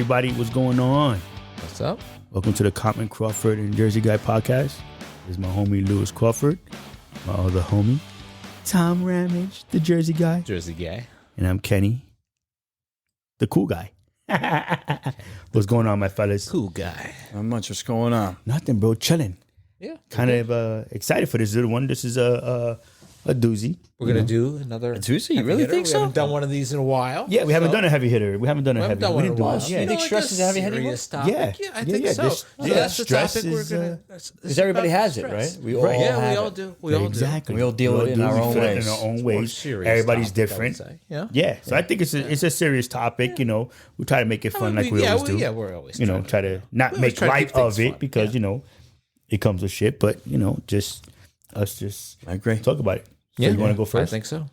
everybody? What's going on? What's up? Welcome to the Common Crawford and Jersey Guy podcast. This is my homie Lewis Crawford, my other homie Tom Ramage, the Jersey Guy, and I'm Kenny, the cool guy. What's going on, my fellas? Cool guy. Not much. What's going on? Nothing, bro. Chilling. Yeah. Kind of excited for this little one. This is a doozy. We're going to do another Tuesday? You heavy really hitter. think We so? haven't done one of these in a while. Yeah, we haven't done a heavy hitter. We haven't done a heavy hitter. one in a while. Yeah, You think stress is a heavy hitter? Serious topic? Yeah. I think Yeah, so. this- So yeah, that's the stress topic we're is, going to... Because everybody has it, right? We all Right. have we it. all do. We all do. Exactly. We all deal with it in our own feel it ways. In our own More ways. serious Everybody's topic, I would different. say. Yeah. Yeah. So I think it's a serious topic. You know, we try to make it fun like we always do. Yeah, we're always You know, try to not we always make try to light keep things of it fun. because Yeah. you know it comes with shit. But you know, just us just I agree. talk about it. So Yeah. you want to go first? I think so.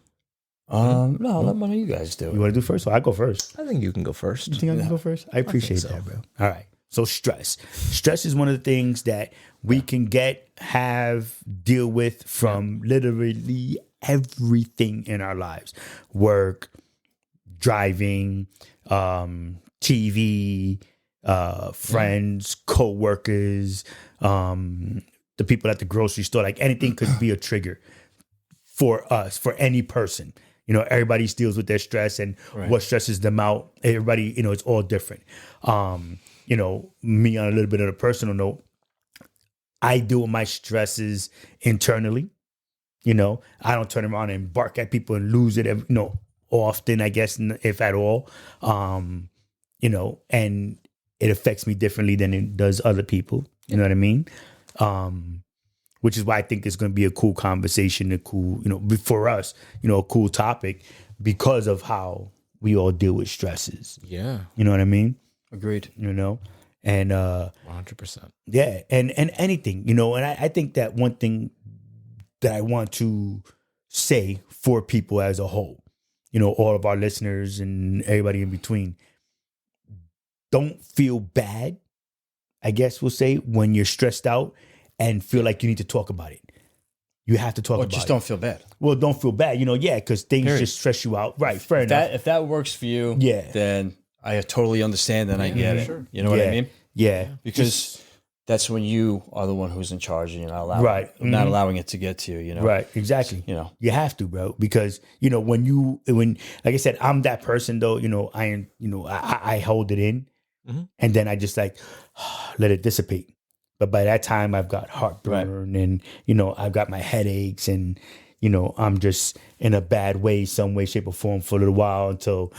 No, let one of you guys do You it. want to do first? Or I go first. I think you can go first. You think I can go first? I appreciate so. that, bro. All right. So stress. Stress is one of the things that we can deal with from literally everything in our lives. Work, driving, TV, friends, co-workers, the people at the grocery store. Like anything could be a trigger for us, for any person. You know, everybody deals with their stress and what stresses them out. Everybody, you know, it's all different. You know, me on a little bit of a personal note, I deal with my stresses internally. You know, I don't turn around and bark at people and lose it, you know, often, I guess, if at all. You know, and it affects me differently than it does other people. You know what I mean? Which is why I think it's going to be a cool conversation, a cool, you know, for us, you know, a cool topic because of how we all deal with stresses. Yeah. You know what I mean? Agreed. You know, and 100%. yeah, and anything, you know, and I think that one thing that I want to say for people as a whole, you know, all of our listeners and everybody in between, don't feel bad, I guess we'll say, when you're stressed out and feel like you need to talk about it. You have to talk Or about just it. don't feel bad. Well, don't feel bad, you know, yeah, because things Period. just stress you out. Right, fair enough. If that works for you, Yeah. then I totally understand and I get it. sure. You know what Yeah. I mean? Yeah. Because that's when you are the one who's in charge and you're not allowing, Right. not allowing it to get to you, you know? Right, exactly. You know. You have to, bro, because you know when like I said, I'm that person though. You know, I hold it in, and then I just like let it dissipate. But by that time, I've got heartburn, and you know, I've got my headaches, and you know, I'm just in a bad way, some way, shape, or form for a little while until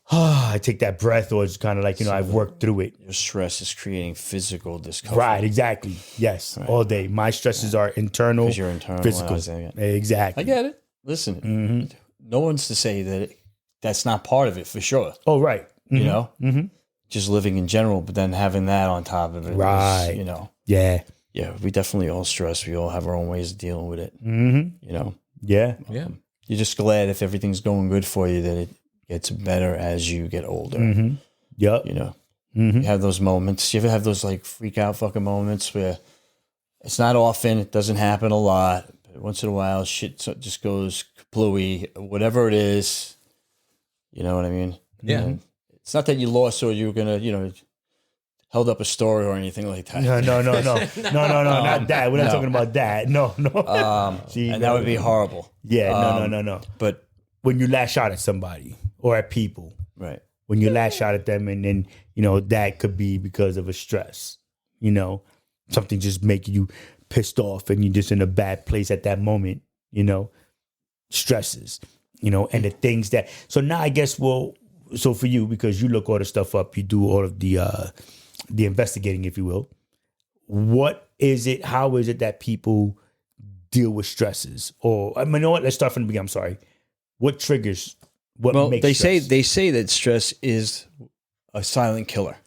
I take that breath, or it's kind of like, you know, I've worked through it. Your stress is creating physical discomfort. Right, exactly. Yes, all day. My stresses are internal, Because you're internalizing physical. it. Exactly. I get it. Listen, no one's to say that that's not part of it for sure. Oh, right. You know, just living in general, but then having that on top of it, is, Right. you know, Yeah. yeah, we definitely all stress. We all have our own ways of dealing with it. Mm-hmm. You know, Yeah. Yeah. you're just glad if everything's going good for you that it gets better as you get older. Mm-hmm. Yep. You know, Mm-hmm. you have those moments. You ever have those like freak out fucking moments where it's not often, it doesn't happen a lot, but once in a while, shit just goes kaplooey, whatever it is. You know what I mean? Yeah. And it's not that you lost or you were gonna, you know, held up a story or anything like that. No, not that. We're not talking about that. No. See, And that would be horrible. Yeah, no. But When you lash out at somebody or at people, right, when you lash out at them, and then you know that could be because of a stress. You know, something just making you pissed off, and you're just in a bad place at that moment. You know, stresses. You know, and the things that. So now I guess so for you, because you look all the stuff up, you do all of the investigating, if you will. What is it? How is it that people deal with stresses? Or I mean, you know what? Let's start from the beginning. I'm sorry. What triggers? What well, makes they stress? say that stress is a silent killer.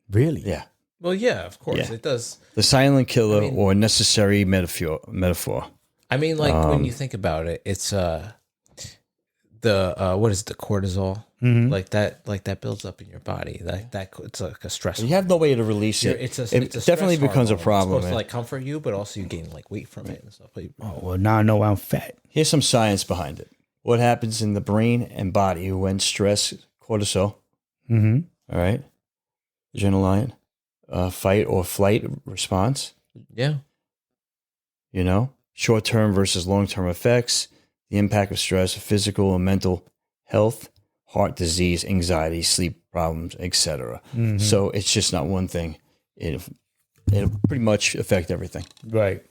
Really? Yeah, Well, yeah, of course. Yeah. It does. the silent killer I mean- or necessary metaphor. I mean, like when you think about it, it's the what is it, the cortisol? Mhm. Like that builds up in your body. That it's like a stress. You have no way to release it. It's a it stress definitely becomes a hormone. problem. It's supposed to man. like comfort you, but also you gain like weight from it and stuff. Oh, well, now I know I'm fat. Here's some science behind it. What happens in the brain and body when stress, cortisol, Mm-hmm. all right, adrenaline, fight or flight response. Yeah. You know, short-term versus long-term effects, the impact of stress, physical and mental health, heart disease, anxiety, sleep problems, etc. So it's just not one thing. It'll pretty much affect everything. Right.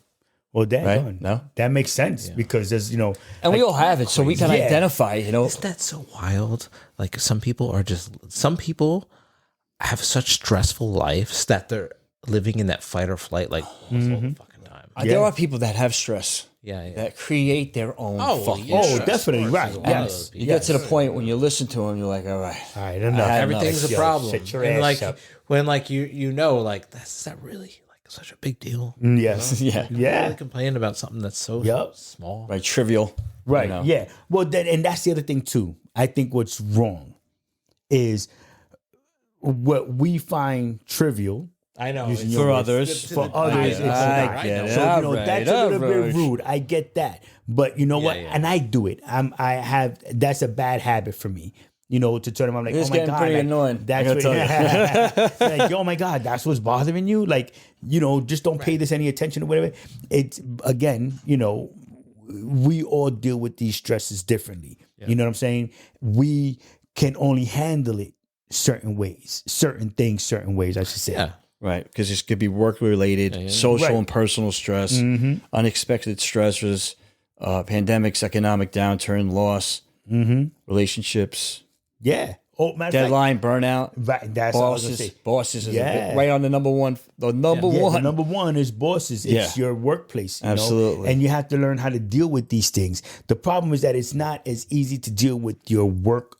Well, Right? No? that makes sense because there's, And we all have it, so we can Yeah. identify, Isn't that so wild? Like some people have such stressful lives that they're living in that fight or flight like almost all the fucking time. There are people that have stress Yeah. that create their own fucking yeah, stress. Oh, definitely. of course, Right. there's a lot of Yes. those people. You get to the point when you listen to them, you're like, all right. All right, enough. had Everything's Yo, a problem. shut your And ass like up. when like you know like that's that really like such a big deal. Yes. Yeah. Yeah. Really complaining about something that's so Yup. small. Right, trivial. Right. You know? Yeah. Well, and that's the other thing too. I think what's wrong is what we find trivial I know. Using it's- your For words. others. for others, it's I not. get it. So All that's right, a little bit right. rude. I get that, but you know what? yeah. And I do it. That's a bad habit for me. To turn around like, It's oh my getting god, pretty like, annoying, I That's gotta what, like, oh my god, that's what's bothering you. Like, just don't pay this any attention or whatever. It's again, we all deal with these stresses differently. You know what I'm saying? We can only handle it certain ways, certain things, certain ways. I should say. Yeah. Right, because this could be work-related, social Right. and personal stress, unexpected stressors, pandemics, economic downturn, loss, relationships, Yeah. Oh, matter of fact, deadline, burnout, right. That's what I was gonna say. bosses is Yeah. right on the number one. The number Yeah, one. the number one is bosses. It's Yeah. your workplace. you know? Absolutely. And you have to learn how to deal with these things. The problem is that it's not as easy to deal with your work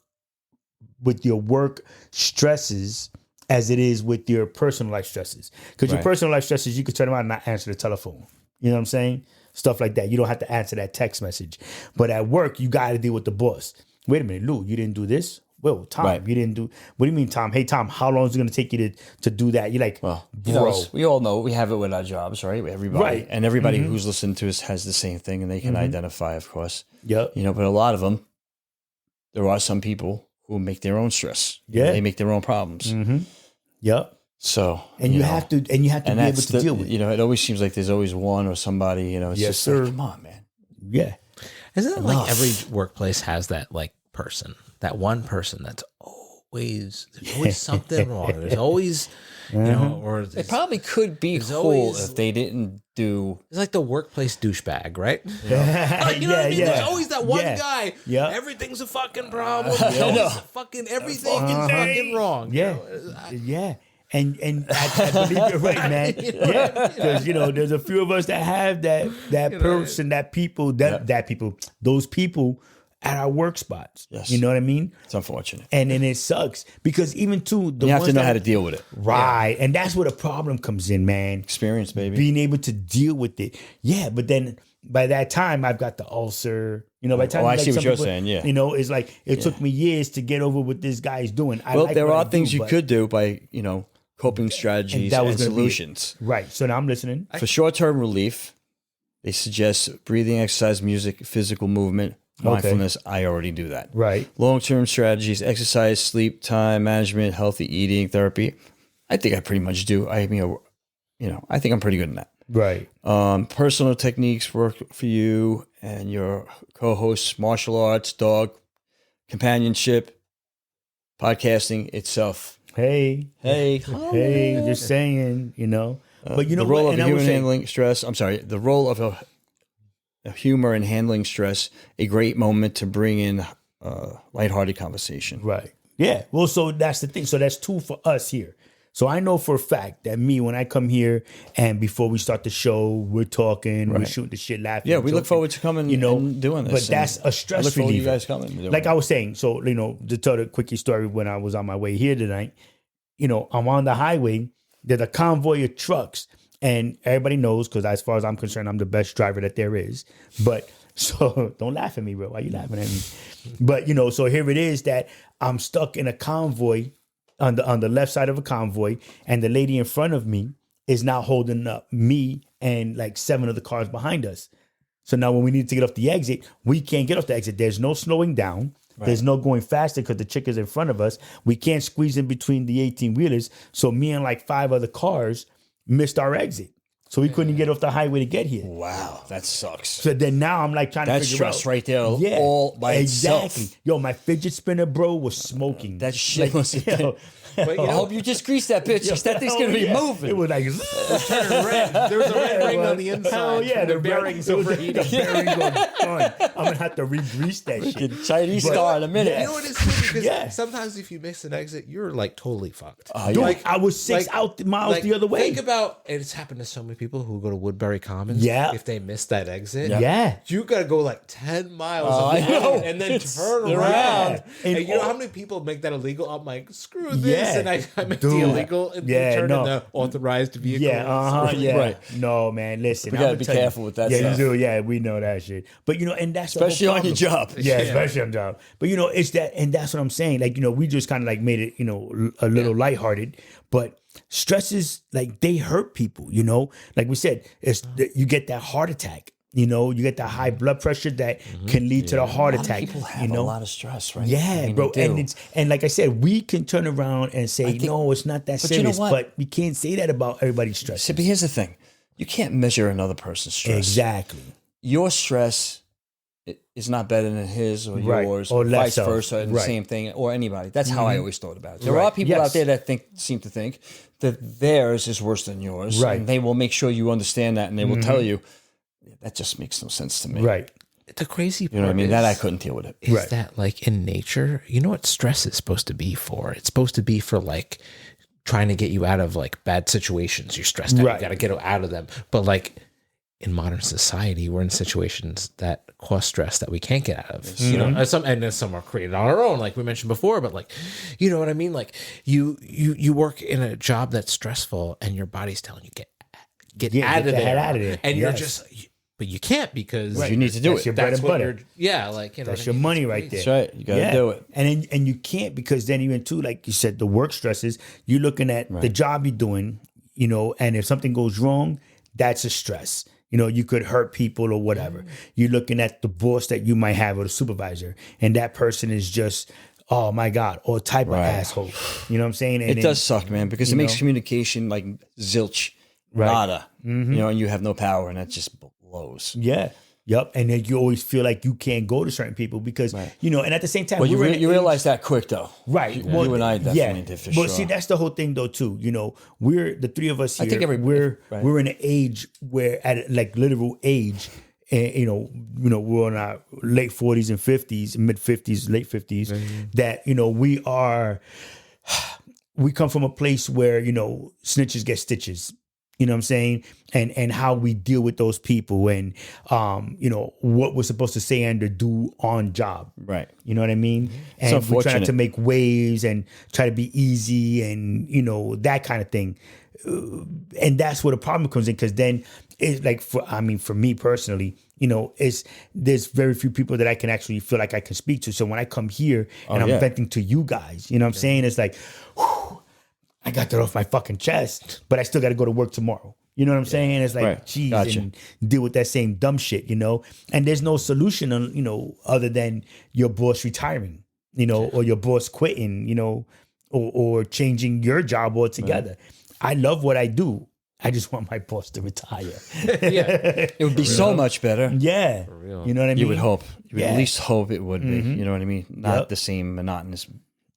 stresses as it is with your personal life stresses. Because your Right. personal life stresses, you could turn around and not answer the telephone. You know what I'm saying? Stuff like that. You don't have to answer that text message. But at work, you got to deal with the boss. Wait a minute, Lou, you didn't do this? Well, Tom, Right. you didn't do. What do you mean, Tom? Hey, Tom, how long is it going to take you to do that? You're like, Well, bro. we all know we have it with our jobs, right? Everybody, Right. and everybody who's listening to us has the same thing, and they can identify, of course. Yep. But a lot of them, there are some people who make their own stress. Yeah. They make their own problems. Yep. So, And you have to be able that's to deal with it. It always seems like there's always one or somebody. It's Yes, just sir. like, come on, man. Yeah. Isn't it like Enough. every workplace has that like person, that one person that's there's always something wrong. There's always, or It probably could be There's cool always- if they didn't do. it's like the workplace douchebag, right? Yeah. Like, you know what I mean? There's always that one Yeah. guy. Yeah. Everything's a fucking problem. There's always fucking everything is fucking wrong. Yeah. Yeah. And I believe you're right, man. Yeah. Because, there's a few of us that have that person, those people at our work spots. Yes. You know what I mean? It's unfortunate. And then it sucks because even too, the You have to ones know that- how to deal with it. Right. And that's where the problem comes in, man. Experience, baby. Being able to deal with it. Yeah, but then by that time I've got the ulcer. By the time I see some what you're people- saying, yeah. It's like it took me years to get over what this guy is doing. I Well, like there what are I things do, you but- could do by, coping strategies that and was gonna be it. solutions. Right. So now I'm listening. For short-term relief, they suggest breathing exercise, music, physical movement, mindfulness. I already do that. Right. Long-term strategies, exercise, sleep, time management, healthy eating, therapy. I think I pretty much do. I think I'm pretty good in that. Right. Personal techniques work for you and your co-hosts, martial arts, dog, companionship, podcasting itself. Hey, Hey, just saying, But the role of human handling stress. I'm sorry, the role of a humor in handling stress. A great moment to bring in lighthearted conversation. Right. Yeah. Well, so that's the thing. So that's two for us here. So I know for a fact that when I come here and before we start the show, we're talking, we're shooting the shit, laughing. Yeah, we look joking, forward to coming, and doing this. But that's a stress I look forward to you reliever. guys coming. and doing Like it. I was saying, so to tell the quickie story, when I was on my way here tonight, I'm on the highway. There's a convoy of trucks, and everybody knows because as far as I'm concerned, I'm the best driver that there is. But so don't laugh at me, bro. Why you laughing at me? But so here it is that I'm stuck in a convoy on the left side of a convoy, and the lady in front of me is now holding up me and like 7 of the cars behind us. So now when we need to get off the exit, we can't get off the exit. There's no slowing down. There's no going faster because the chick is in front of us. We can't squeeze in between the 18-wheelers. So me and like 5 other cars missed our exit. So we couldn't get off the highway to get here. Wow, that sucks. So then now I'm like trying to That's figure out. stress right there all by exactly. itself. Yo, my fidget spinner, bro, was smoking. That shit must have been. But, I hope you just greased that bitch. That thing's going to be moving. It was like, turning red. There was a red ring on the inside. hell yeah, the bearings it was overheating. The bearings were done. I'm going to have to re-grease that shit. Freaking Chinese star in a minute. You know what it's funny? Because Yeah. sometimes if you miss an exit, you're like totally fucked. Dude, I was 6 miles the other way. Think about, and it's happened to so many people who go to Woodbury Commons. Yeah. If they miss that exit, Yeah. you got to go like 10 miles I know. and then It's turn around. around. And And you know all- how many people make that illegal? I'm like, screw this. Yeah. And I make Dude. the illegal and turn into authorized vehicle. Yeah. Right. No, man, listen. We gotta I'ma be tell you. careful with that Yeah, stuff. you do. Yeah, we know that shit. But you know, and that's the whole Especially on your problem. job. Yeah, Yeah. especially on job. But you know, it's that, and that's what I'm saying. Like, you know, we just kind of like made it, you know, a little lighthearted. But stresses, like, they hurt people. You know, like we said, you get that heart attack. You know, you get that high blood pressure that can lead to the heart A lot of attack. people have you know, a lot of stress, right? yeah, I mean, bro. they do. And like I said, we can turn around and say, think- no, it's not that but you know serious. what? But we can't say that about everybody's stress. See, but here's the thing. You can't measure another person's stress. Exactly. Your stress is not better than his or Right. yours, Or or less vice so. versa, and the Right. same thing, or anybody. That's how I always thought about it. There Right. are people Yes. out there that seem to think that theirs is worse than yours, Right. and they will make sure you understand that, and they will tell you, that just makes no sense to me. Right. The crazy part You know what I mean? is, That I couldn't deal with it. is Right. that like in nature, you know what stress is supposed to be for? It's supposed to be for like trying to get you out of like bad situations. You're stressed out. Right. You got to get out of them. But like in modern society, we're in situations that cause stress that we can't get out of. You know, and some are created on our own, like we mentioned before. But like, you know what I mean? Like you work in a job that's stressful, and your body's telling you get Yeah, out get of the there, hell out of there. and you're Yes. just. But you can't because You need to do That's it. your bread that's and what butter. you're. Yeah, like you know, That's what I your mean? money It's right crazy. there. That's right. You got to do it. And you can't, because then even too, like you said, the work stresses, you're looking at the job you're doing, you know, and if something goes wrong, that's a stress. You know, you could hurt people or whatever. You're looking at the boss that you might have or the supervisor, and that person is just, oh my God, all type of asshole. You know what I'm saying? And It then- does suck, man, because it makes know? communication like zilch, nada. You know, and you have no power, and that just blows. Yeah. Yep. And then you always feel like you can't go to certain people because, you know, and at the same time, Well, you we're in an age- realize that quick, though. Right. You and I definitely did for but sure. see, that's the whole thing though, too. You know, we're the three of us here. I think we're in an age where at like literal age, and you know, we're in our late 40s and 50s, mid 50s, late 50s, that, you know, we come from a place where, you know, snitches get stitches. You know what I'm saying? And how we deal with those people and, you know, what we're supposed to say and to do on job. Right. You know what I mean? It's And we're trying unfortunate. to make waves and try to be easy and, you know, that kind of thing. And that's where the problem comes in, because then it's like, for me personally, you know, there's very few people that I can actually feel like I can speak to. So when I come here and I'm venting to you guys, you know what I'm saying? It's like, whew, I got that off my fucking chest, but I still got to go to work tomorrow. You know what I'm saying? It's like, Right. geez, Gotcha. and deal with that same dumb shit, you know? And there's no solution, you know, other than your boss retiring, you know, or your boss quitting, you know, or changing your job altogether. I love what I do. I just want my boss to retire. It would be so much better. Yeah. You know what I mean? You would hope. You would Yeah. at least hope it would be. You know what I mean? Not Yep. the same monotonous.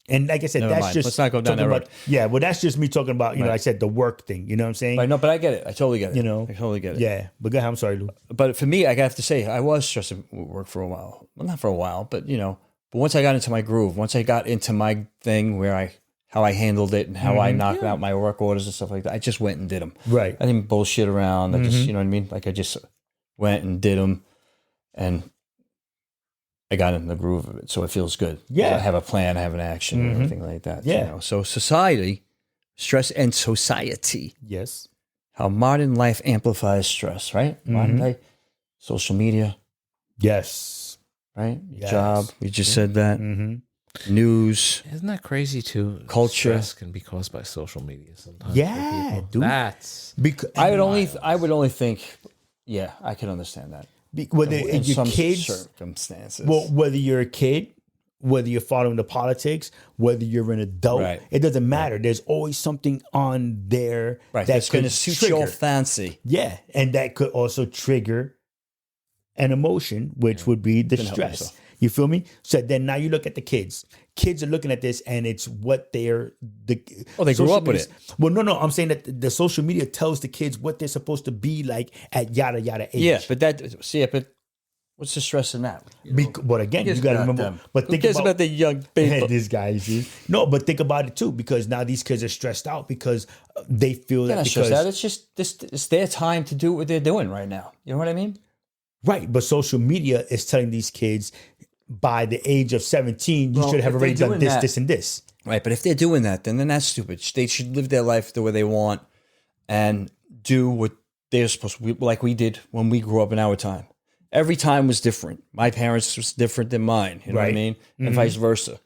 And like I said, Never that's mind. just Let's not go down talking that road. about, yeah, well, that's just me talking about, you know, I said the work thing, you know what I'm saying? But no, but I get it. I totally get it. You know? I totally get it. Yeah. But go ahead, I'm sorry, Lou. But for me, I have to say, I was stressing with work for a while. Well, not for a while, but you know, but once I got into my groove, once I got into my thing where how I handled it and how I knocked out my work orders and stuff like that, I just went and did them. Right. I didn't bullshit around. I just, you know what I mean? Like I just went and did them, and I got in the groove of it, so it feels good. Yeah. I have a plan, I have an action, and everything like that. Yeah. You know? So stress and society, Yes. how modern life amplifies stress, right? Modern day, social media, Yes. right? Yes. Job, we just said that. Mm-hmm. News. Isn't that crazy too? Culture. Stress can be caused by social media sometimes. for Yeah, people. dude. That's Because I would only think, yeah, I can understand that. whether In your some kids, circumstances. well, whether you're a kid whether you're following the politics, whether you're an adult, Right. it doesn't matter. There's always something on there That's going to suit your fancy. Yeah, and that could also trigger an emotion, which would be the stress. You feel me? So then now you look at the kids. Kids are looking at this, and it's what they grew social up with media- it. Well, no. I'm saying that the social media tells the kids what they're supposed to be like at yada yada age. Yeah, but what's the stress in that? But again, you got to remember. Them. But Who think cares about about the young baby? this guy. You see? No, but think about it too, because now these kids are stressed out because they feel They're that not stressed because out. It's just it's their time to do what they're doing right now. You know what I mean? right. But social media is telling these kids by the age of 17, you should have if already they're done doing this, that- this, and this. Right, but if they're doing that, then they're not stupid. They should live their life the way they want and do what they're supposed to, like we did when we grew up in our time. Every time was different. My parents was different than mine. You know what I Right. mean? And vice versa.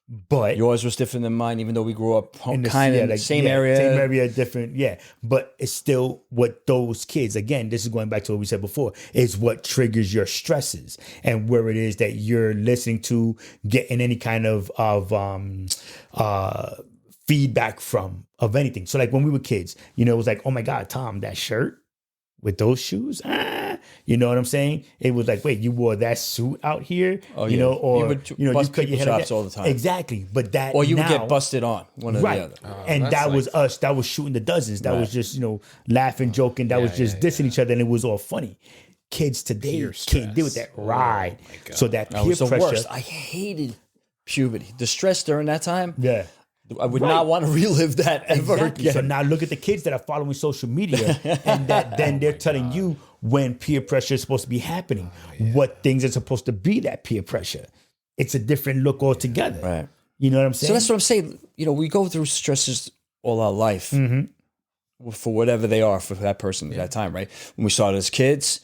But Yours was different than mine, even though we grew up in the kind of yeah, like, same yeah, area. same area, different, yeah. But it's still what those kids. Again, this is going back to what we said before. Is what triggers your stresses and where it is that you're listening to, getting any kind of feedback from of anything. So like when we were kids, it was like, oh my God, Tom, that shirt with those shoes, you know what I'm saying? It was like, wait, you wore that suit out here, Oh, you yeah. know, or You would you bust cut your people's head like chops that. all the time. Exactly, but that Or you would now- get busted on, one or right, the other. and that's that like- was us. That was shooting the dozens. That was just laughing, joking. That was just dissing each other, and it was all funny. Kids today Peer can't deal with that, stress. right? So that That peer was the pressure, worst. I hated puberty. The stress during that time, yeah. I would not want to relive that ever Exactly. again. So now look at the kids that are following social media, and that then they're telling you when peer pressure is supposed to be happening, what things are supposed to be that peer pressure. It's a different look altogether. Right. You know what I'm saying? So that's what I'm saying. We go through stresses all our life for whatever they are for that person at that time, right? When we started as kids,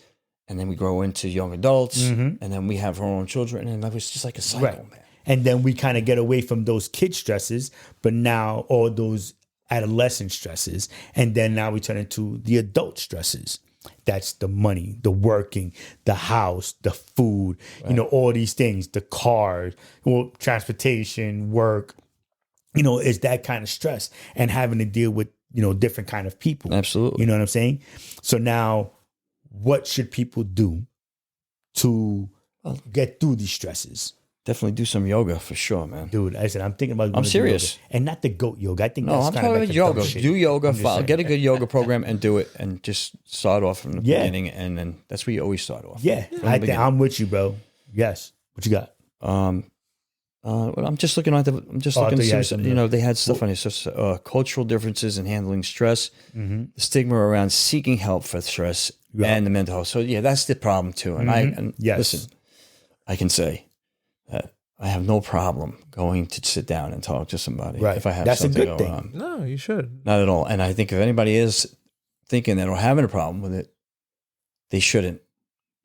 and then we grow into young adults, and then we have our own children, and it was just like a cycle, Right. man. And then we kind of get away from those kid stresses, but now all those adolescent stresses. And then now we turn into the adult stresses. That's the money, the working, the house, the food, all these things, the cars, transportation, work, is that kind of stress and having to deal with, different kind of people. Absolutely. You know what I'm saying? So now what should people do to get through these stresses? Definitely do some yoga for sure, man. Dude, I said I'm thinking about. I'm serious. Yoga. And not the goat yoga. I think No, that's I'm kind talking of about like yoga. shit. Do yoga. I'm just saying. Get a good yoga program and do it, and just start off from the Yeah. beginning, and then that's where you always start off. Yeah, From the I think beginning. I'm with you, bro. Yes. What you got? Well, I'm just looking at the. I'm just Oh, I looking thought to you had see. something. They had stuff on it. So, cultural differences in handling stress, Mm-hmm. the stigma around seeking help for stress, and the mental health. So yeah, that's the problem too. And Yes. listen, I can say that I have no problem going to sit down and talk to somebody Right. if I have That's a something good going thing. on. No, you should. Not at all. And I think if anybody is thinking that or having a problem with it, they shouldn't.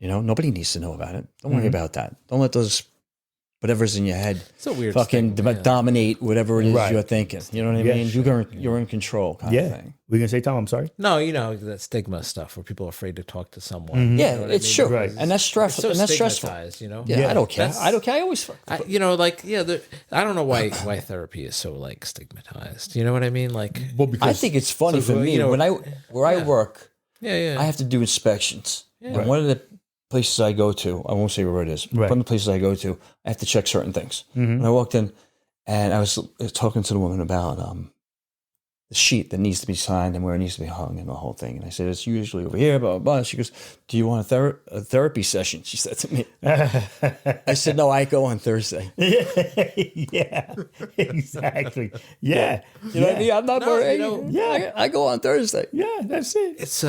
Nobody needs to know about it. Don't Mm-hmm. worry about that. Don't let those whatever's in your head It's a weird fucking stigma, yeah. dominate whatever it is Right. you're thinking. You know what I Yeah, mean? You're in control kind of Yeah. thing. We gonna say Tom? I'm sorry. No, that stigma stuff where people are afraid to talk to someone. Mm-hmm. Yeah, You know what it's I mean? true. Right. And that's stressful. So and that's stressful. stigmatized, Yeah, Yeah. I don't care. That's- I don't care. I always I don't know why therapy is so like stigmatized. You know what I mean? Like, Well, because I think it's funny So, for me you know, when I work, yeah. I have to do inspections. And one of the places I go to, I won't say where it is. Right. One of the places I go to, I have to check certain things. When I walked in, and I was talking to the woman about the sheet that needs to be signed and where it needs to be hung and the whole thing. And I said, it's usually over here, blah, blah, blah. She goes, do you want a therapy session? She said to me. I said, no, I go on Thursday. yeah, exactly. Yeah, You know what I mean? I'm not No, worried. you know- Yeah. I go on Thursday. yeah. That's it. it's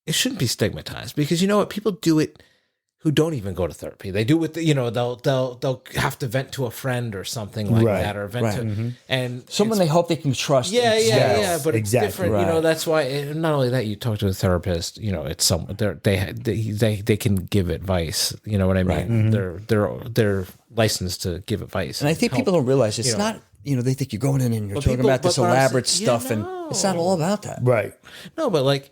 it shouldn't be stigmatized because you know what, people do it who don't even go to therapy. They do it with they'll have to vent to a friend or something like Right. that, or vent Right. to and Someone they hope they can trust. yeah, and yeah, trust. yeah, but Exactly. it's different. Right. That's why. And not only that, you talk to a therapist. It's someone they can give advice. You know what I mean? Right. They're licensed to give advice. And I think people don't realize it's not, they think you're going in and you're But talking people- about this but what I'm elaborate saying- stuff, yeah, and no. it's not all about that. Right. No, but like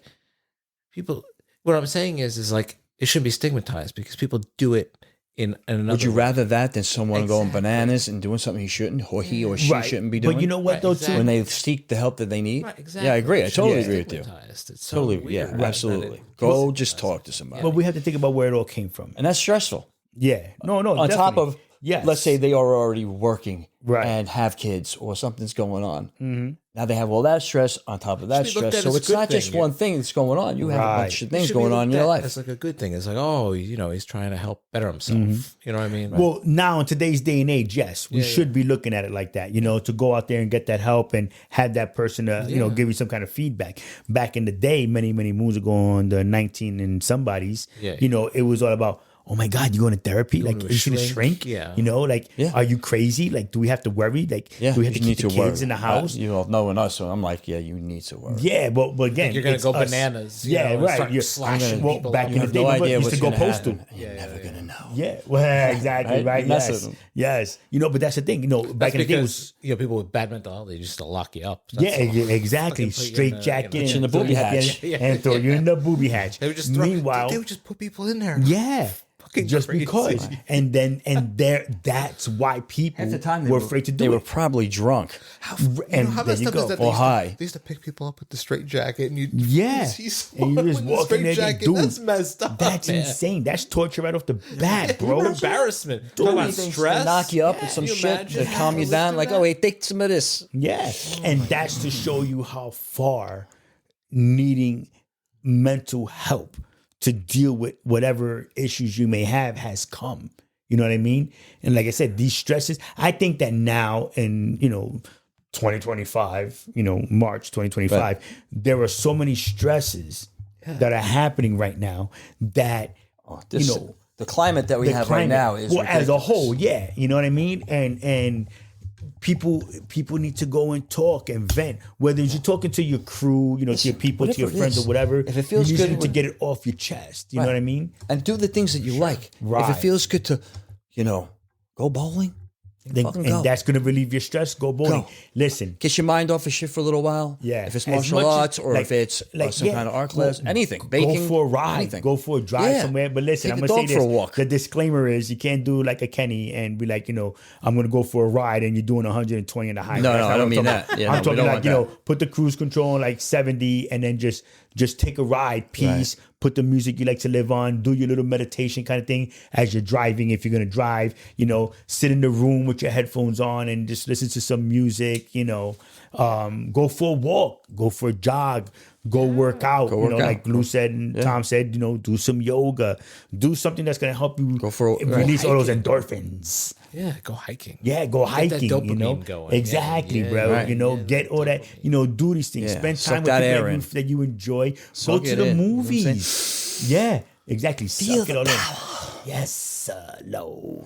people, what I'm saying is like it shouldn't be stigmatized because people do it in another Would you way. rather that than someone going Exactly. bananas and doing something he shouldn't, or he or she Right. shouldn't be doing? But you know what, Right, though, exactly. too? when they seek the help that they need. Right, exactly. Yeah, I agree. I totally Yeah. agree with you. Stigmatized. It's so Totally, weird, yeah, right, that absolutely. it- Go just talk to somebody. But we have to think about where it all came from. And that's stressful. Yeah. No, On top definitely. of, yes. let's say they are already working Right. and have kids or something's going on. Mm-hmm. Now they have all that stress on top of that Should be looked stress. at So as a it's good not just thing. one thing that's going on. You have a Right. bunch of It things should be going on in looked your at life. It's like a good thing. It's like, oh, he's trying to help better himself. You know what I mean? Well, now in today's day and age, yes, we should be looking at it like that, to go out there and get that help and have that person, give you some kind of feedback. Back in the day, many, many moons ago on the 19 and somebodies, it was all about, oh my God, you going to therapy? Like, to a is you going to shrink? shrink? Yeah. Are you crazy? Like, do we have to worry? Like, Yeah, do we have to you keep the need to kids worry. in the house? You all knowing us, so I'm like, yeah, you need to worry. Yeah, but again, You're gonna it's go us. bananas. Yeah, and right. start You're slashing well, people back up. in the have day, no remember, idea used what's to go going to postal. happen. You're never going to know. Yeah, well, exactly, Right? right? You mess Yes, with them. yes. But that's the thing. Back That's in the day, it was because people with bad mental health, they just to lock you up. That's yeah, all. exactly. Fucking put you Straight in the- jacket Put you in the booby hatch. and throw you in the booby hatch. They would just Meanwhile, they would just put people in there. yeah. Fucking Just crazy. because, that's why people At the time, were afraid to they do were it. probably drunk. And how there messed you up go. is that Or high. They used to pick people up with the straight jacket, and you Yeah, see and you just someone with walk the in there, straight and jacket. dude, That's messed up. That's man. insane. That's torture right off the bat, bro. Embarrassment. Do Talk about anything stress. to knock you up with Yeah, some you shit imagine? to calm you Let's down. do Like, that. oh, hey, take some of this. Yeah, and that's to show you how far needing mental help to deal with whatever issues you may have has come. You know what I mean? And like I said, these stresses, I think that now in, 2025, March 2025, Right. there are so many stresses that are happening right now that, This, the climate that we have right now is well, as a ridiculous. whole, yeah, you know what I mean, and people need to go and talk and vent. Whether you're talking to your crew, to your people, to whatever your it friends is, or whatever, if it feels you good need to with- get it off your chest. You know what I mean? And do the things that you like. If Right. it feels good to, go bowling, fucking go. And that's going to relieve your stress. Go bowling. Go. Listen, Get your mind off of shit for a little while. Yeah. If it's As martial much as- arts or like- if it's like, some yeah, kind of art go- class, anything. Baking. go for a ride, anything. go for a drive Yeah. somewhere. But listen, Take I'm the going to say dog this. for a walk. The disclaimer is you can't do like a Kenny and be like, I'm going to go for a ride and you're doing 120 in the highway. No, That's no, not I what don't I'm mean talking that. about. Yeah, I'm no, we talking don't like, want put the cruise control on like 70 and then just take a ride, peace, put the music you like to live on, do your little meditation kind of thing as you're driving. If you're going to drive, sit in the room with your headphones on and just listen to some music, go for a walk, go for a jog, go work out, work out. like Lou said and Tom said, do some yoga, do something that's going to help you Go for a- release all those endorphins. Yeah, go hiking. Yeah, go hiking, that dopamine going. Exactly, Yeah, bro. right. Get all that, do these things. Yeah, Spend suck time with that people air in. that you enjoy. Suck Go to it the in, you know what I'm movies. Yeah, exactly. Suck it all in. Yes, Lord.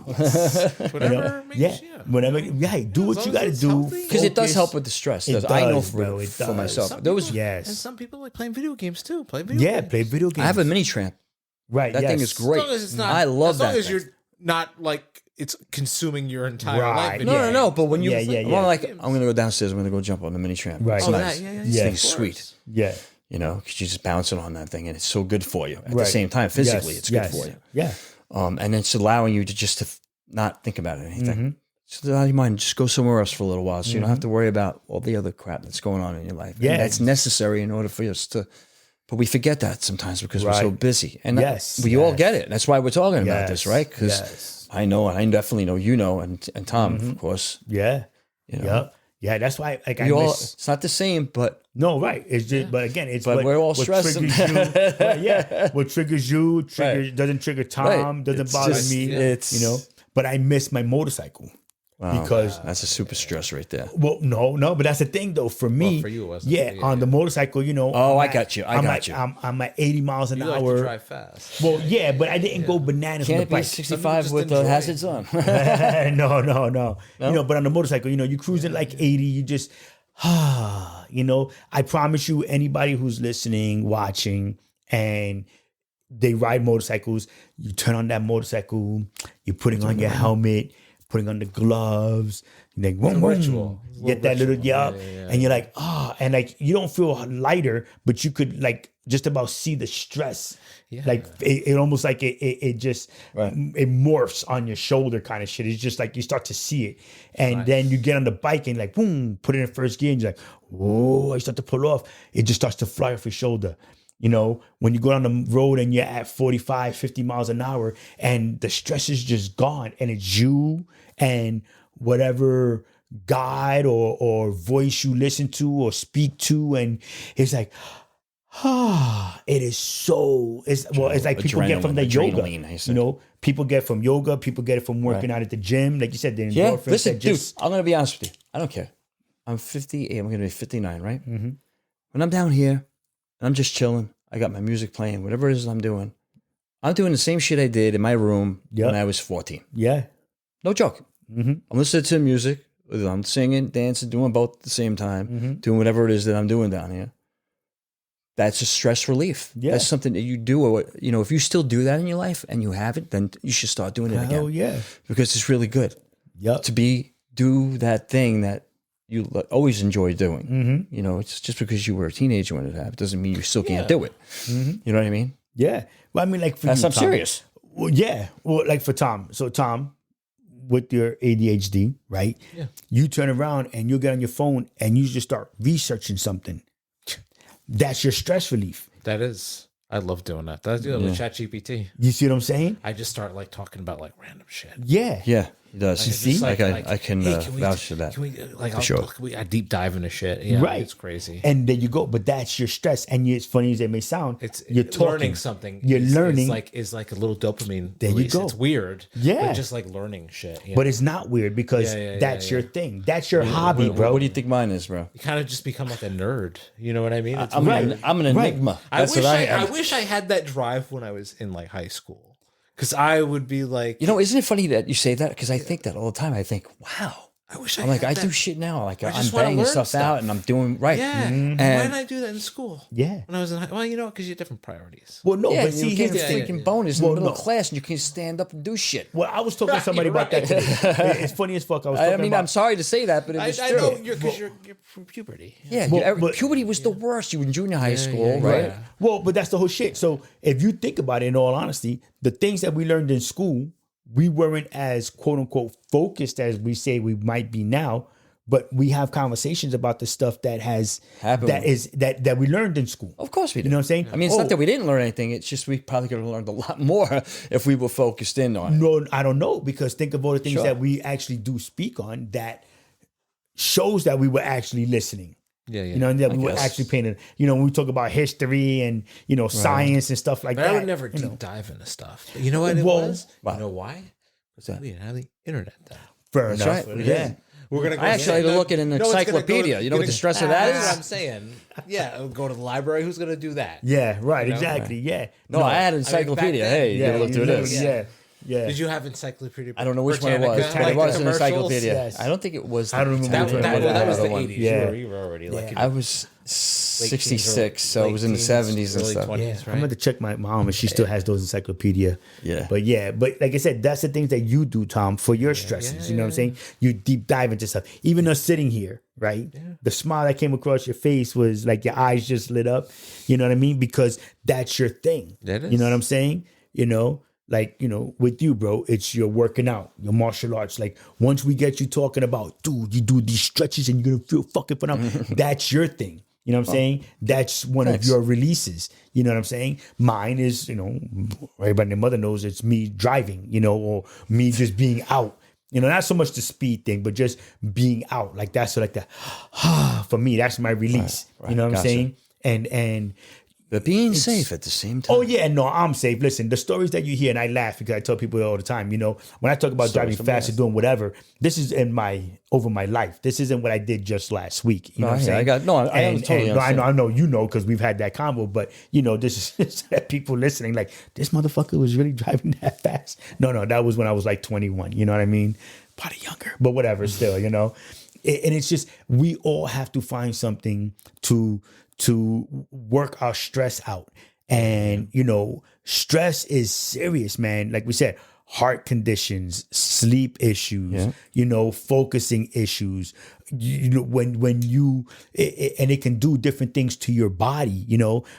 Whatever makes Yeah, you. whatever. Yeah, do what as you long got to as it's do. healthy. Because it does Focus. help with the stress. It I know does, bro, it for does. myself. Some There was, people- Yes. And some people like playing video games too. Play video Yeah, games. play video games. I have a mini tramp. Right, That yes. thing is great. As long as it's not, I love as long that as thing. you're not like it's consuming your entire Right. life. No, no. But when you, Yeah. I'm like, I'm going to go downstairs. I'm going to go jump on the mini tramp. Right. It's Oh, nice. that, yeah, This yeah. thing's Of sweet. course. Yeah. Because you're just bouncing on that thing, and it's so good for you. At the Right. same time, physically, Yes, it's good yes. for you. Yeah. And it's allowing you to just not think about anything. Mm-hmm. Just allow your mind just go somewhere else for a little while, so you don't have to worry about all the other crap that's going on in your life. Yeah. And that's necessary in order for us to. But we forget that sometimes because we're so Right. busy, and Yes, we all yes. get it. That's why we're talking about Yes, this, right? Because yes. I know, and I definitely know, and Tom, of course. Yeah. know. Yep. Yeah, that's why like We I all, miss. it's not the same, but No, right. It's just, but again, it's But what, we're all what stressed. triggers you. Right, yeah, what triggers you Right. doesn't trigger Tom, Right. doesn't It's bother just- me. it's- But I miss my motorcycle wow, because that's a super stress right there. well, no, but that's the thing though. For me, Well, for you, it wasn't. yeah, Yeah, on the motorcycle, Oh, I'm I got you. I I'm got at, you. I'm at 80 miles an You like hour. to drive fast. Well, yeah, but I didn't go bananas Can't on it the be bike. 65 just with the enjoy it. hazards on? No. But on the motorcycle, you cruising like 80, you just, I promise you, anybody who's listening, watching, and they ride motorcycles, you turn on that motorcycle, you're putting on your helmet, putting on the gloves, and then boom, boom, ritual. It's a get that little little, ritual. and you're like, and like, you don't feel lighter, but you could like just about see the stress. Yeah. Like it almost like it just it morphs on your shoulder kind of shit. It's just like you start to see it, and then you get on the bike and like boom, put it in first gear, and you're like, whoa! I start to pull off. It just starts to fly off your shoulder. You know, when you go down the road and you're at 45, 50 miles an hour, and the stress is just gone, and it's you and whatever guide or voice you listen to or speak to, and it's like. It is so. It's like people get from the yoga. You know, people get from yoga. People get it from working out at the gym. Like you said, the endorphins. Listen, dude, I'm gonna be honest with you. I don't care. I'm 58. I'm gonna be 59, right? Mm-hmm. When I'm down here and I'm just chilling, I got my music playing. Whatever it is I'm doing the same shit I did in my room when I was 14. Yeah, no joke. Mm-hmm. I'm listening to music. I'm singing, dancing, doing both at the same time, doing whatever it is that I'm doing down here. That's a stress relief. Yeah. That's something that you do. You know, if you still do that in your life and you haven't, then you should start doing it again. Hell yeah. Because it's really good. Yep. To do that thing that you always enjoy doing. Mm-hmm. You know, it's just because you were a teenager when it happened doesn't mean you still can't do it. Mm-hmm. You know what I mean? Yeah. Well, I mean, like for you, I'm Tom, serious. Well, yeah. Well, like for Tom. So Tom, with your ADHD, right? Yeah. You turn around and you get on your phone and you just start researching something. That's your stress relief. That is. I love doing that. That's doing with ChatGPT. You see what I'm saying? I just start like talking about like random shit. Yeah. Yeah. He does. You see? Like, I can hey, vouch for that. Can we like for sure. I deep dive into shit. Yeah, right. It's crazy. And there you go. But that's your stress. And as funny as it may sound, you're talking. Learning something. You're learning. Is like a little dopamine there release. You go. It's weird. Yeah. But just like learning shit. But it's not weird because that's your thing. That's your hobby, bro. What do you think mine is, bro? You kind of just become like a nerd. You know what I mean? It's I'm an enigma. That's I wish I had that drive when I was in like high school. Because I would be like... You know, isn't it funny that you say that? Because I think that all the time. I think, wow. I wish I I'm like, had I that. do shit now. Like, I'm just wanna banging learn stuff out and I'm doing right. Yeah. And why didn't I do that in school? Yeah. When I was in high... Well, you know, because you have different priorities. Well, no, yeah, but see, here's the freaking bonus in the middle of class and you can stand up and do shit. Well, I was talking to somebody about that today. It's funny as fuck. I mean, I'm sorry to say that, but it was true. I know, because you're from puberty. Yeah, puberty was the worst. You were in junior high school, right? Yeah. Well, but that's the whole shit. So if you think about it, in all honesty, the things that we learned in school, we weren't as quote unquote focused as we say we might be now. But we have conversations about the stuff that has happened, that we learned in school. Of course we did. You know what I'm saying? I mean, it's not that we didn't learn anything. It's just we probably could have learned a lot more if we were focused in on it. No, I don't know, because think of all the things that we actually do speak on that shows that we were actually listening. Yeah. You know, and that we were actually paying. You know, when we talk about history and science and stuff like that. I would never deep dive into stuff. But you know what it was? Wow. You know why? Because we didn't have the internet then. Fair enough. Right. Yeah. We're gonna go I actually had to look at an encyclopedia. You know what the stress of that is? I'm saying. Yeah, go to the library. Who's going to do that? Yeah, right, exactly. Yeah. No, I had an encyclopedia. Hey, you gotta look through this. Yeah. Yeah. Did you have encyclopedia? I don't know which one it was, but it was an encyclopedia. Yes. I don't think it was. I don't remember. That was the 80s. Yeah. You were already like... I was 66, so it was in the 70s and stuff. 20s, Yeah, right? I'm going to check my mom if she still has those encyclopedia. Yeah. But like I said, that's the things that you do, Tom, for your stresses. You know what I'm saying? You deep dive into stuff. Even us sitting here, right? Yeah. The smile that came across your face was like your eyes just lit up. You know what I mean? Because that's your thing. That is. You know what I'm saying? You know? Like, with you, bro, it's your working out, your martial arts. Like, once we get you talking about, dude, you do these stretches and you're going to feel fucking phenomenal. That's your thing. You know what I'm saying? That's one of your releases. You know what I'm saying? Mine is, everybody and their mother knows it's me driving, or me just being out. Not so much the speed thing, but just being out. Like, that's like the, for me, that's my release. Right. You know what I'm saying? And but being safe at the same time. Oh, yeah, no, I'm safe. Listen, the stories that you hear, and I laugh because I tell people all the time, when I talk about driving fast and doing whatever, this is over my life. This isn't what I did just last week. You know what I'm saying? I totally understand. I know, because we've had that convo, but, this is people listening like, this motherfucker was really driving that fast. No, that was when I was like 21. You know what I mean? Probably younger, but whatever, still, And it's just, we all have to find something to work our stress out. And, stress is serious, man. Like we said, heart conditions, sleep issues, focusing issues. When you and it can do different things to your body,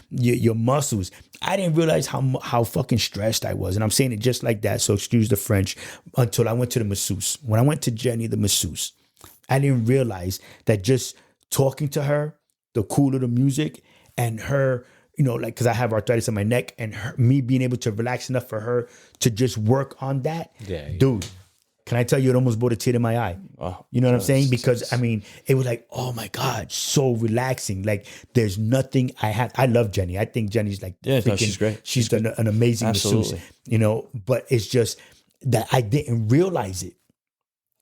your muscles. I didn't realize how fucking stressed I was, and I'm saying it just like that. So excuse the French. Until I went to the masseuse. When I went to Jenny, the masseuse, I didn't realize that just talking to her, the cool of the music, and her, because I have arthritis in my neck, and me being able to relax enough for her to just work on that, dude. Can I tell you, it almost brought a tear to my eye. Oh, you know what I'm saying? Because it was like, oh my God, so relaxing. Like there's nothing I love Jenny. I think Jenny's like, she's great. She's done an amazing masseuse, but it's just that I didn't realize it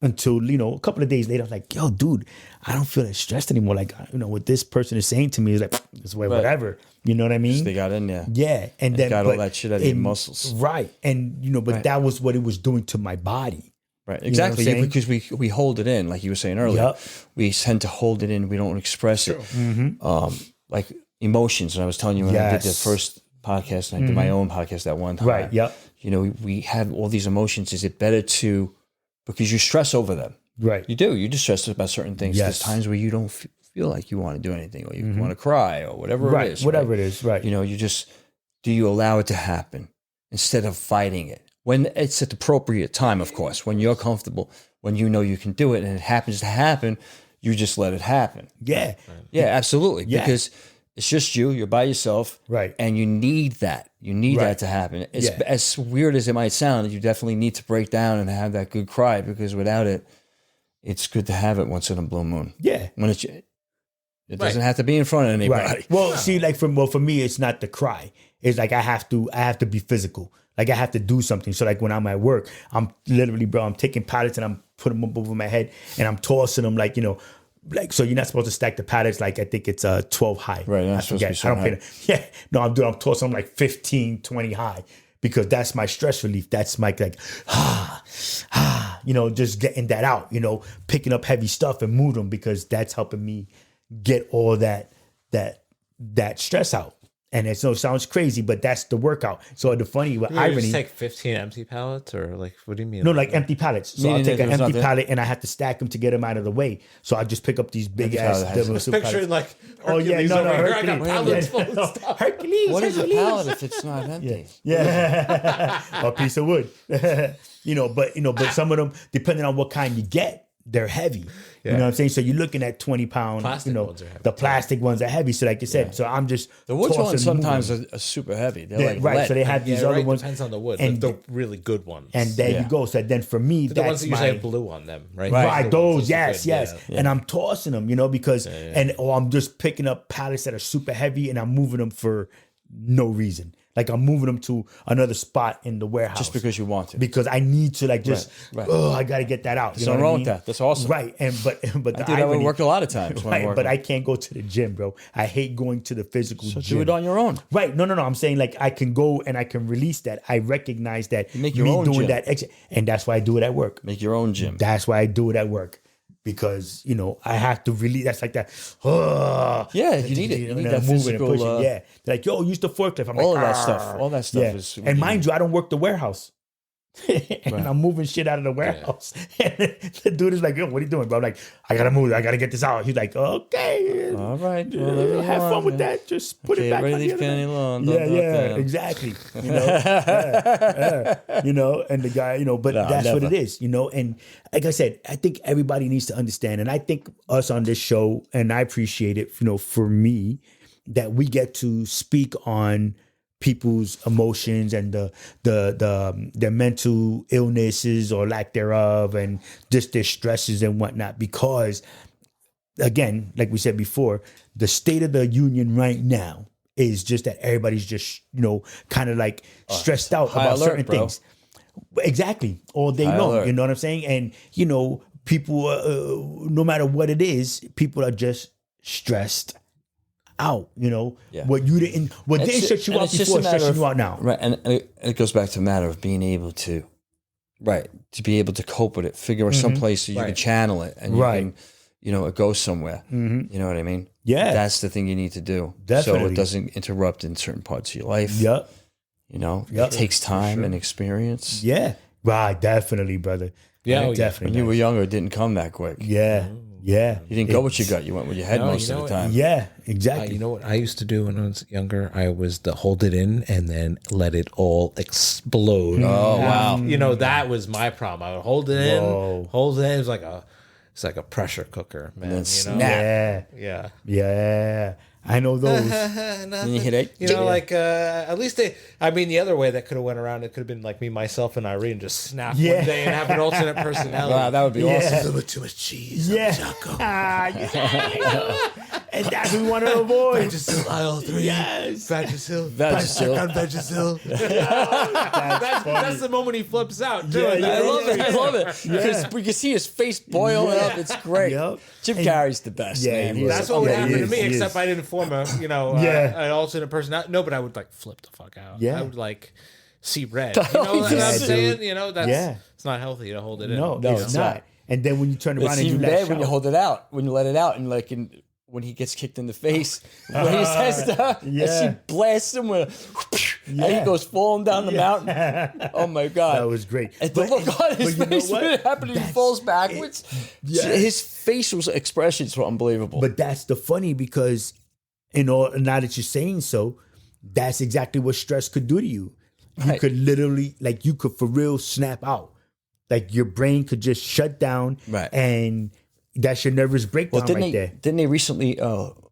until, a couple of days later. I was like, yo, dude, I don't feel that stressed anymore. Like, what this person is saying to me is like, it's whatever. You know what I mean? They got in there. Yeah. And then got all that shit out of your muscles. Right. And, that was what it was doing to my body. Right, exactly. Because we hold it in, like you were saying earlier. Yep. We tend to hold it in. We don't express it. Like emotions. And I was telling you when I did the first podcast, and I did my own podcast that one time. Right. Yep. We have all these emotions. Is it better to, because you stress over them? Right. You do. You just stress about certain things. Yes. There's times where you don't feel like you want to do anything, or you want to cry, or whatever it is. Whatever it is. Right. You just, do you allow it to happen instead of fighting it? When it's at the appropriate time, of course, when you're comfortable, when you know you can do it and it happens to happen, you just let it happen. Yeah. Yeah, absolutely. Yeah. Because it's just you're by yourself. Right. And you need that. You need that to happen. As weird as it might sound, you definitely need to break down and have that good cry, because without it, it's good to have it once in a blue moon. Yeah. When it doesn't have to be in front of anybody. Right. Well, see, like for me, it's not the cry. It's like I have to be physical. Like I have to do something. So like when I'm at work, I'm literally, bro, I'm taking pallets and I'm putting them over my head and I'm tossing them like, so you're not supposed to stack the pallets. Like I think it's 12 high. Right. I forget. I don't pay. Yeah. No, I'm tossing them like 15, 20 high, because that's my stress relief. That's my just getting that out, picking up heavy stuff and move them, because that's helping me get all that stress out. And it sounds crazy, but that's the workout. So the funny irony. Just take 15 empty pallets, or like, what do you mean? No, like empty pallets. So I'll take an empty pallet and I have to stack them to get them out of the way. So I just pick up these big ass. Picturing like Hercules over here. I got pallets full of stuff. Hercules. What is a pallet if it's not empty? Yeah. A piece of wood. But some of them, depending on what kind you get, they're heavy. You know what I'm saying? So you're looking at 20-pound, ones are heavy. The plastic ones are heavy. So like you said, so I'm just the wood ones sometimes are super heavy. They're like right. So they have these other ones. Depends on the wood, and the really good ones. And there you go. So then for me, the ones that usually have blue on them, right? Right. Those, yes. And I'm tossing them, because or I'm just picking up pallets that are super heavy and I'm moving them for no reason. Like I'm moving them to another spot in the warehouse. Just because you want to. Because I need to I got to get that out. There's nothing wrong with that. That's awesome. Right. But I do that would work a lot of times. Right. But I can't go to the gym, bro. I hate going to the physical gym. Do it on your own. Right. No. I'm saying like I can go and I can release that. I recognize that you make your own doing gym. And that's why I do it at work. Make your own gym. That's why I do it at work. Because, I have to really, that's like that. Yeah, you need it. You need that physical. They're like, yo, use the forklift. I'm all like, all that stuff is. And mind you, I don't work the warehouse. And I'm moving shit out of the warehouse. And the dude is like, yo, what are you doing, bro? I'm like, I gotta move. I gotta get this out. He's like, okay. All right. Well, have fun with that. Just put it back on the other. Yeah, exactly. And the guy, but that's what it is, and like I said, I think everybody needs to understand, and I think us on this show, and I appreciate it, for me, that we get to speak on people's emotions and their mental illnesses or lack thereof, and just their stresses and whatnot, because again, like we said before, the state of the union right now is just that everybody's just kind of like stressed out about certain things. Exactly, all day long. You know what I'm saying? And people, no matter what it is, people are just stressed out, what didn't shut you out before stressing you out now. Right. And it goes back to a matter of being able to, to be able to cope with it, figure out some place so you can channel it and you can, it goes somewhere. Mm-hmm. You know what I mean? Yeah. That's the thing you need to do. Definitely. So it doesn't interrupt in certain parts of your life. Yep. It takes time and experience. Yeah. Right, definitely, brother. Yeah, Right, definitely. When you were younger, it didn't come that quick. Yeah, yeah. You didn't go with your gut. You went with your head No, most you of know the what? time. Yeah, exactly. You know what I used to do when I was younger? I was to hold it in and then let it all explode. Oh, wow. You know, that was my problem. I would hold it Whoa. in, hold it in. It's like a pressure cooker, man. then You know? snap. Yeah, Yeah. yeah. I know those. And you hit it. You know, like at least the other way that could have went around, it could have been like me, myself, and Irene just snap one day and have an alternate personality. Wow, that would be awesome. A little bit too much cheese. Yeah. And that's what we want to avoid. Vagisil aisle 3. Yes. Vagisil. Vagisil. Back on Vagisil. That's the moment he flips out, too. Yeah, And yeah, I love it. I love it. Yeah. Because we can see his face boiling up. It's great. Yep. Jim Carrey's the best, Yeah, man. he He's is. That's what would Yeah, happen he to is, me, he except is. I didn't form an alternate personality. No, but I would like flip the fuck out. Yeah. I would like see red. You know what Yeah, I'm dude. saying? You know, Yeah. it's not healthy to hold it in. No, No, it's it's not. not. And then when you turn around It's and you even let bad when you hold it out, when you let it out, and like when he gets kicked in the face, when he says that, and Yeah. she blasts him with, and Yeah. he goes falling down the mountain. Oh my god, that was great. And the look on his but you know face when what? it happened, he falls backwards. Yes. His facial expressions were unbelievable. But that's the funny because, now that you're saying so, that's exactly what stress could do to you. You Right. could literally, like, you could for real snap out. Like your brain could just shut down, Right. And that's your nervous breakdown there. Didn't they recently?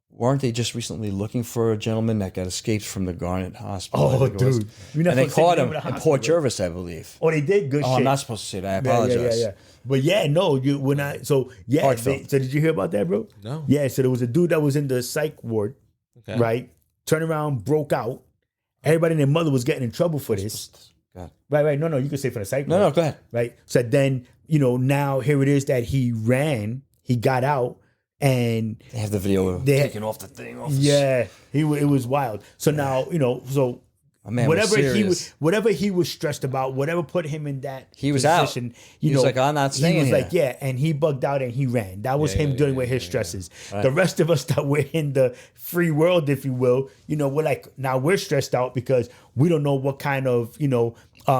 Weren't they just recently looking for a gentleman that got escaped from the Garnet Hospital? I Oh, think it was? dude. You're not And they supposed to say caught the him name of the in hospital, Port right? Jervis, I believe. Oh, they did good Oh, shit. I'm not supposed to say that. I Yeah, apologize. yeah. But yeah, no, so Heartfelt. did you hear about that, bro? No. Yeah, so there was a dude that was in the psych ward, Okay. right? Turned around, broke out. Everybody and their mother was getting in trouble for this. God. Right. No, you can say for the psych No, ward. go ahead. Right. So then, now here it is that he got out, and They have the video of They- taking off the thing. Off his- yeah, it was wild. So now, so My man was serious. whatever he was stressed about, whatever put him in that He was out. position, He was like, I'm not staying He was here. like, yeah, and he bugged out and he ran. That was him dealing with his stresses. Right. The rest of us that we're in the free world, if you will, we're like, now we're stressed out because we don't know what kind of,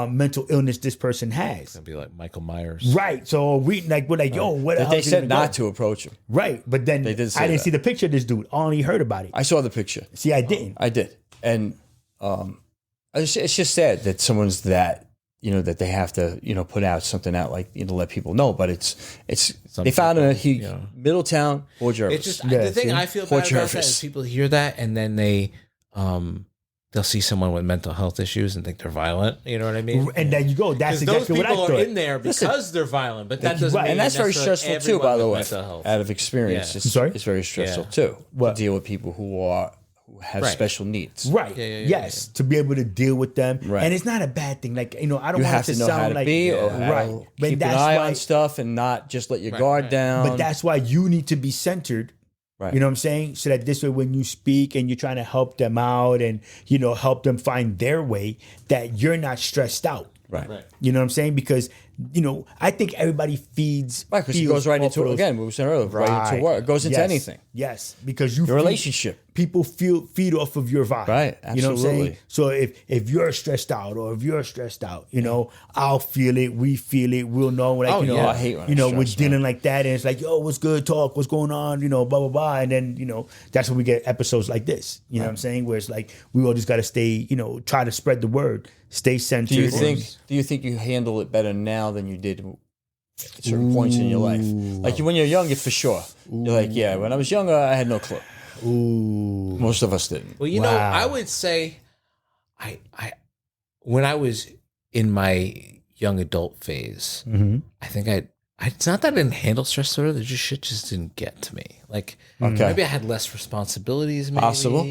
mental illness this person has. It'd be like Michael Myers. Right. So we're like, yo, what the But hell they is he said gonna not do? to approach him. Right. But then They did say I didn't that. see the picture of this dude. I only heard about it. I saw the picture. See, I didn't. I did, and it's just sad that someone's that that they have to put out something out like let people know. But it's they found Middletown, Port Jervis. It's just Yeah, the thing see? I feel Port bad about that Jervis. is people hear that and then they'll see someone with mental health issues and think they're violent. You know what I mean? And there you go. That's Because exactly those what I people thought. are in there because they're violent, but that doesn't Right. mean and that's very necessarily stressful too, by everyone the with way. mental health. Out of experience, Yeah. it's, Sorry? it's very stressful Yeah. too What? to deal with people who have Right. special needs. Right. yeah, yes. To be able to deal with them. Right. And it's not a bad thing. Like, I don't You want have it to to know how sound to like be, or how right. to But keep an that's eye why on stuff and not just let your Right, guard right. down. but that's why you need to be centered. Right. You know what I'm saying? So that this way, when you speak and you're trying to help them out and, help them find their way, that you're not stressed out. right. Right. You know what I'm saying? Because, I think everybody feeds. Right, because it feels goes right off into of those- again. What we said earlier, right into work. It goes into Yes. anything. Yes, because Your relationship. People feed off of your vibe. Right, You know what I'm saying? absolutely. So if you're stressed out or if you're stressed out, I'll feel it. We feel it. We'll know. Like, Oh, yeah. I hate when I'm we're stressed, dealing man. like that, and it's like, yo, what's good? Talk. What's going on? Blah blah blah. And then that's when we get episodes like this. You know what I'm saying? Where it's like we all just got to stay. Try to spread the word. Stay centered. Do you think you handle it better now than you did at certain points in your life? Like when you're younger, for sure. You're like, yeah. When I was younger, I had no clue. Ooh. Most of us didn't. Well, Wow. I would say, I when I was in my young adult phase, Mm-hmm. I think it's not that I didn't handle stress disorder. Shit just didn't get to me. Like Okay. maybe I had less responsibilities. Maybe. Possible.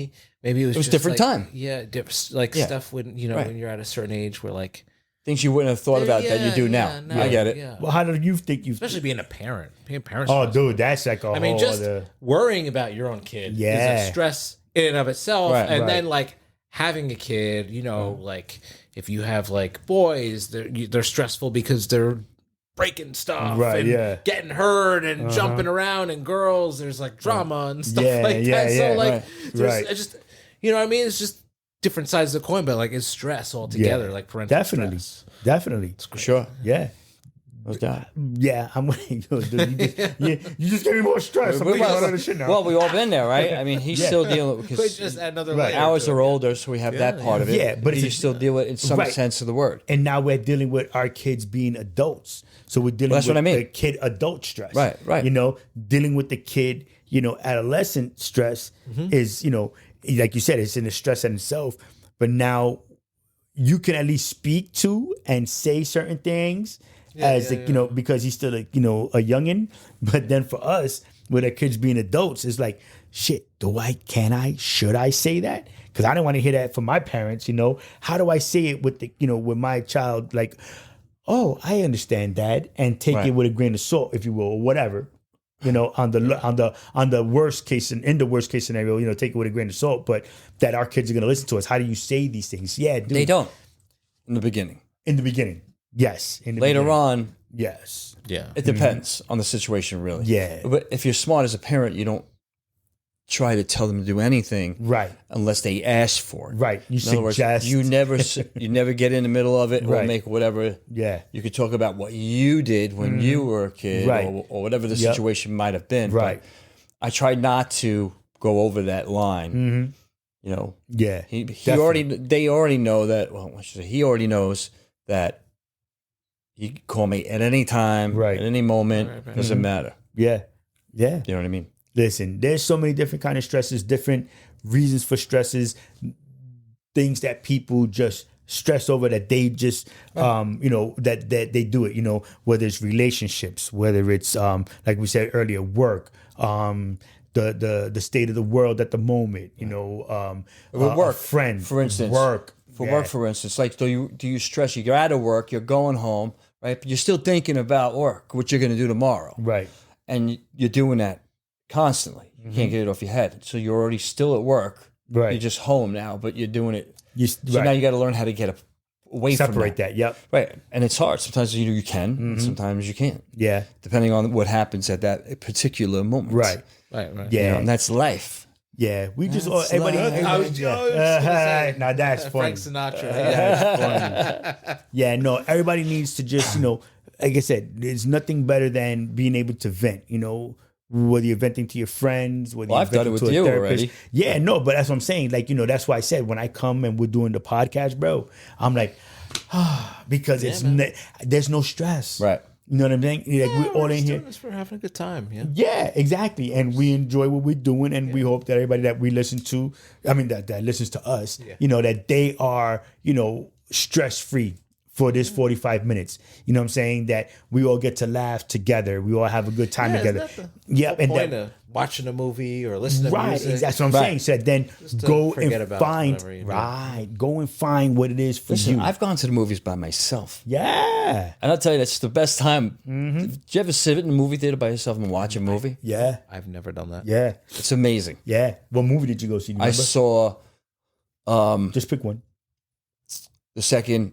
Maybe it was was just different like, time. Yeah, Yeah. stuff when Right. when you're at a certain age where like Things you wouldn't have thought about that you do now. no, I get it. Yeah. Well, how do you think you? Especially being a parent. Being a parent. Oh, dude, that's like a I mean, whole just other. worrying about your own kid is Yeah. a stress in and of itself. Right, and right. then like having a kid, like if you have like boys, they're stressful because they're breaking stuff Right, and yeah. getting hurt and jumping around, and girls, there's like drama and stuff Yeah, like yeah, that. yeah, So like, right, there's right. it's just, you know what I mean? It's just different sides of the coin, but like it's stress altogether, like parental Definitely. stress. Definitely. Sure. Yeah. What's that? Yeah, I'm dude, you just gave me more stress. I'm thinking about other shit now. Well, we all been there, right? I mean, he's still dealing with But because just another Right. layer ours to are it. older, so we have that part of it. Yeah, but you it's- still deal with it in some Right. sense of the word. And now we're dealing with our kids being adults. So we're dealing That's with what I mean. the kid adult stress. Right, right. You know, dealing with the kid, adolescent stress is, like you said, it's in a stress in itself. But now you can at least speak to and say certain things because he's still a youngin'. But then for us, with our kids being adults, it's like, shit, should I say that? Because I don't want to hear that from my parents, How do I say it with with my child? Like, oh, I understand, Dad, and take Right. it with a grain of salt, if you will, or whatever. On the worst case in the worst case scenario, take it with a grain of salt. But that our kids are going to listen to us. How do you say these things? Yeah, dude. They don't in the beginning. In the beginning, yes. In the Later beginning. on, yes. Yeah. it depends on the situation, really. Yeah. But if you're smart as a parent, you don't try to tell them to do anything Right. unless they ask for it. Right. You In other words, suggest. you never get in the middle of it or Right. make whatever. Yeah. You could talk about what you did when you were a kid, Right. or whatever the Yep. situation might have been. Right. But I tried not to go over that line. Yeah. They Definitely. already know that. Well, I should say, he already knows that he can call me at any time, Right. at any moment. Right. Doesn't matter. Yeah. Yeah. You know what I mean? Listen, there's so many different kind of stresses, different reasons for stresses, things that people just stress over that they just that they do it, whether it's relationships, whether it's like we said earlier, work, the state of the world at the moment, work, friend, for instance. work. Work, for instance, like do you stress? You're out of work, you're going home, right? But you're still thinking about work, what you're going to do tomorrow, Right. and you're doing that constantly. You can't get it off your head, so you're already still at work. Right. You're just home now, but you're doing it. So Now you got to learn how to get away from separate that. Yep. Right, and it's hard. Sometimes you can, and sometimes you can't, Yeah. depending on what happens at that particular moment. Right. Right. Yeah. And that's life. Yeah, we just That's everybody. life. I was gonna say, now that's funny. Frank Sinatra. That's funny. Yeah, no, everybody needs to just like I said, there's nothing better than being able to vent. Whether you're venting to your friends, whether Well, you're I've done venting it with to a you therapist. already. Yeah, no, but that's what I'm saying. Like that's why I said when I come and we're doing the podcast, bro, I'm like, because there's no stress. Right. You know what I'm saying? Like we're all in here. This for having a good time. Yeah. Yeah, exactly. And we enjoy what we're doing, and we hope that everybody that we listen to, that listens to us, that they are, stress free for this 45 minutes. You know what I'm saying? That we all get to laugh together. We all have a good time together. Yeah, and Point that, of watching a movie or listening to right, music. that's what I'm saying. So then to go forget and about find whatever you do. go and find what it is for Listen, you. I've gone to the movies by myself. Yeah. And I'll tell you, that's the best time. Did you ever sit in a movie theater by yourself and watch a movie? Yeah. I've never done that. Yeah. It's amazing. Yeah. What movie did you go see? Do you I remember? saw Just pick one. the second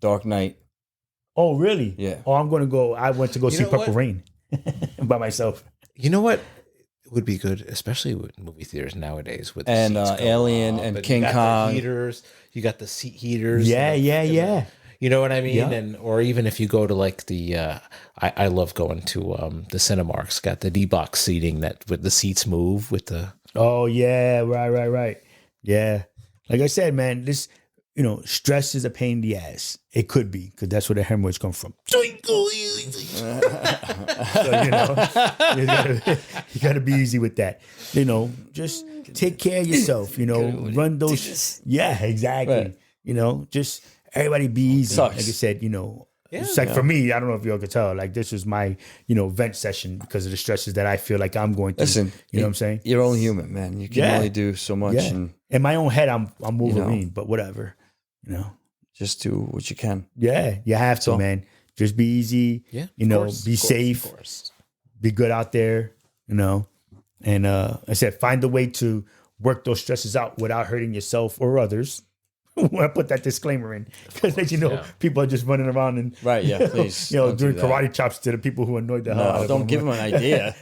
Dark Knight. Oh, really? Yeah. Oh, I went to go see know Purple what? Rain by myself. You know what would be good, especially with movie theaters nowadays, with the And, seats going Alien up, and you King got the Kong. heaters, you got the seat heaters. Yeah, and the- yeah, and the- yeah. You know what I mean? Yeah. And or even if you go to like the, I love going to the Cinemark's got the D-box seating that with the seats move with the. Oh, yeah. Right. Yeah. Like I said, man, this, stress is a pain in the ass. It could be, because that's where the hemorrhoids come from. So, you gotta be easy with that. Just take care of yourself, run those. Yeah, exactly. Right. Just everybody be easy. Sucks. Like I said, it's like for me, I don't know if y'all could tell, like this was my, vent session because of the stresses that I feel like I'm going through. Listen, you know what I'm saying? You're only human, man. You can Yeah. only do so much, Yeah. and In my own head, I'm Wolverine, but whatever. just do what you can. Yeah, you have to, So- man. Just be easy. Yeah, Be safe. Of course. Be good out there. And I said, find a way to work those stresses out without hurting yourself or others. I put that disclaimer in because, people are just running around and Right, yeah, please. don't doing do that. karate chops to the people who annoyed the hell out No, of don't them. give them an idea.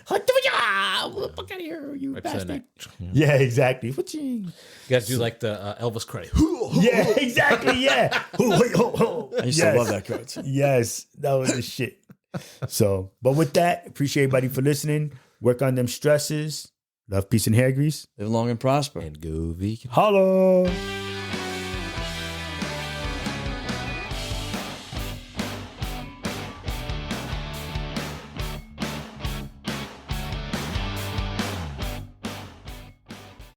fuck out of here, you Right beside the bastard. neck. Yeah, exactly. What you? You guys do like the Elvis credit. Yeah, exactly. Yeah. I used to love that cartoon. Yes, that was the shit. So, but with that, appreciate everybody for listening. Work on them stresses. Love, peace, and hair grease. Live long and prosper. And go vegan. Holla.